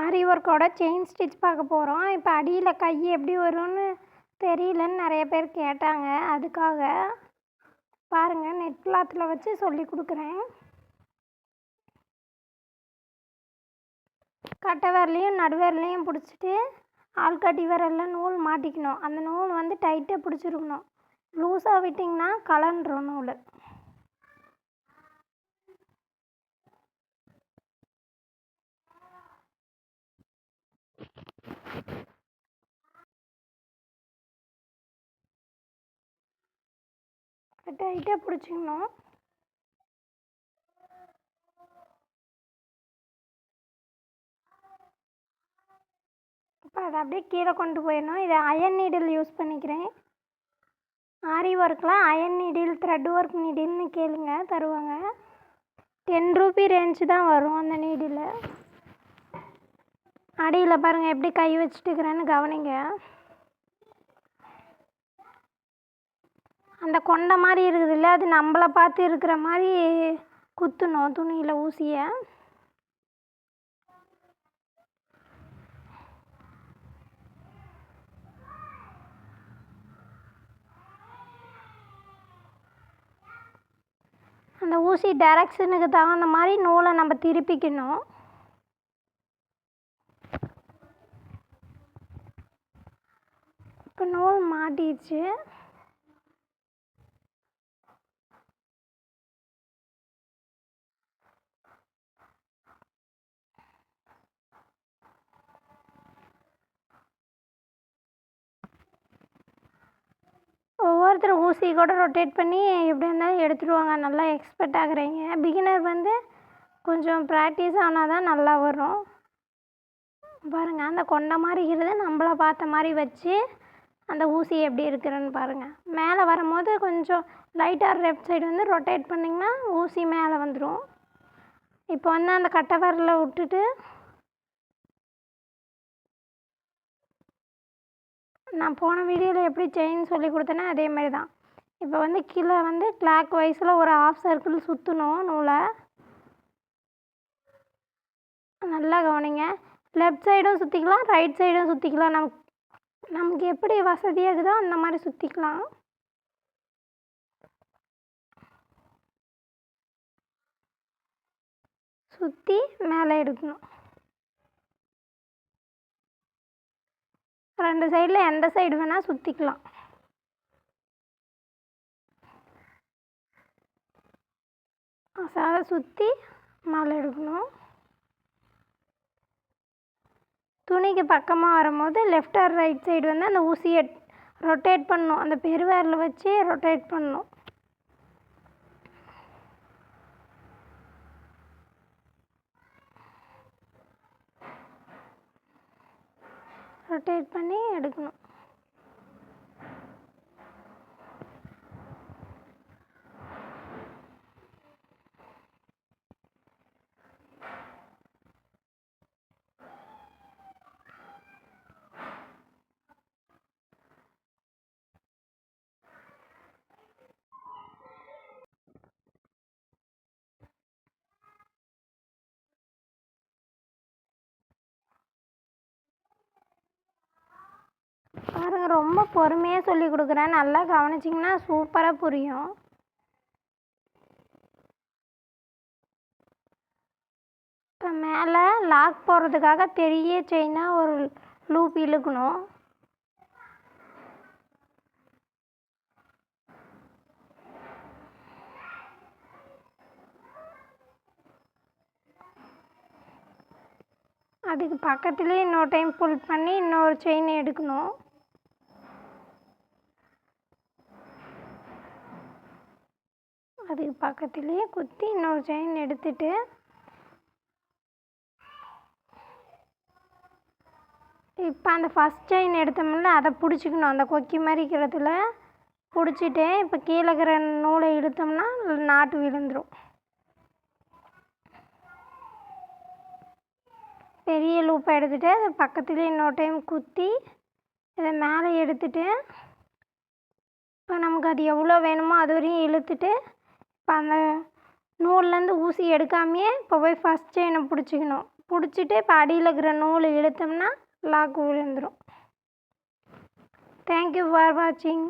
ஆரி ஒர்க்கோட chain stitch பார்க்க போகிறோம். இப்போ அடியில் கை எப்படி வரும்னு தெரியலன்னு நிறைய பேர் கேட்டாங்க. அதுக்காக பாருங்கள், நெட் கிளாத்தில் வச்சு சொல்லி கொடுக்குறேன். கட்டை விரலையும் நடு விரலையும் பிடிச்சிட்டு ஆள்காட்டி விரலில் நூல் மாட்டிக்கணும். அந்த நூல் வந்து டைட்டாக பிடிச்சிருக்கணும். லூஸாக விட்டிங்கன்னா கலண்டுரும் நூல். டைட்டாக பிடிச்சிக்கணும். இப்போ அதை அப்படியே கீழே கொண்டு போயிடணும். இதை அயன் நீடில் யூஸ் பண்ணிக்கிறேன். ஆரி ஒர்க்கில் அயன் நீடில், த்ரெட் ஒர்க் நீடில்னு கேளுங்க, தருவாங்க. 10 ரூபி ரேஞ்சு தான் வரும் அந்த நீடில். அடியில் பாருங்கள் எப்படி கை வச்சுட்டுக்கிறேன்னு கவனிங்க. அந்த கொண்டை மாதிரி இருக்குதுல்ல, அது நம்மளை பார்த்து இருக்கிற மாதிரி குத்தணும் துணியில் ஊசியை. அந்த ஊசி டைரக்ஷனுக்கு தகுந்த மாதிரி நூலை நம்ம திருப்பிக்கணும். இப்போ நூல் மாட்டிடுச்சு. ஒவ்வொருத்தர் ஊசி கூட ரொட்டேட் பண்ணி எப்படி இருந்தாலும் எடுத்துடுவாங்க. நல்லா எக்ஸ்பர்ட் ஆகுறீங்க. பிகினர் வந்து கொஞ்சம் ப்ராக்டிஸ் ஆனால் தான் நல்லா வரும். பாருங்கள், அந்த கொண்டை மாதிரி இருக்கிறது நம்மளை பார்த்த மாதிரி வச்சு அந்த ஊசி எப்படி இருக்குதுன்னு பாருங்கள். மேலே வரும்போது கொஞ்சம் லைட்டாக லெஃப்ட் சைடு வந்து ரொட்டேட் பண்ணிங்கன்னா ஊசி மேலே வந்துடும். இப்போ வந்து அந்த கட்டை விரலில் விட்டுட்டு நான் போன வீடியோவில் எப்படி செயின் சொல்லி கொடுத்தேனோ அதே மாதிரி தான். இப்போ வந்து கீழே வந்து கிளாக் வைஸில் ஒரு ஹாஃப் சர்க்கிள் சுற்றணும் நூலை. நல்லா கவனிங்க. லெஃப்ட் சைடும் சுற்றிக்கலாம், ரைட் சைடும் சுற்றிக்கலாம். நமக்கு எப்படி வசதியாக இருக்குதோ அந்த மாதிரி சுற்றிக்கலாம். சுற்றி மேலே எடுக்கணும். 2 சைடில் எந்த சைடு வேணால் சுற்றிக்கலாம். அதை சுற்றி மேலே எடுக்கணும். துணிக்கு பக்கமாக வரும்போது லெஃப்ட் ஆர் ரைட் சைடு வந்து அந்த ஊசியை ரொட்டேட் பண்ணணும். அந்த பெருவிரலை வச்சு ரொட்டேட் பண்ணணும். ரொட்டேட் பண்ணி எடுக்கணும். பாருங்கள், ரொம்ப பொறுமையாக சொல்லி கொடுக்குறேன். நல்லா கவனிச்சிங்கன்னா சூப்பராக புரியும். இப்போ மேலே லாக் போடுறதுக்காக பெரிய செயினாக ஒரு லூப் இழுக்கணும். அதுக்கு பக்கத்துலேயே இன்னொரு டைம் புல் பண்ணி இன்னொரு செயின் எடுக்கணும். அதுக்கு பக்கத்துலேயே குத்தி இன்னொரு செயின் எடுத்துட்டு இப்போ அந்த ஃபஸ்ட் செயின் எடுத்தோம்ல அதை பிடிச்சிக்கணும். அந்த கொக்கி மாதிரி இருக்கிறதுல பிடிச்சிட்டு இப்போ கீழே இருக்கிற நூலை இழுத்தோம்னா நாட்டு விழுந்துடும். பெரிய லூப்பை எடுத்துகிட்டு அது பக்கத்துலேயே இன்னொரு டைம் குத்தி இதை மேலே எடுத்துட்டு இப்போ நமக்கு அது எவ்வளோ வேணுமோ அது வரையும் இழுத்துட்டு இப்போ அந்த நூல்லேருந்து ஊசி எடுக்காமையே இப்போ போய் ஃபஸ்ட் செயினை பிடிச்சிக்கணும். பிடிச்சிட்டு இப்போ அடியில் இருக்கிற நூல் இழுத்தோம்னா லாக்கு விழுந்துடும். தேங்க்யூ ஃபார் வாட்சிங்.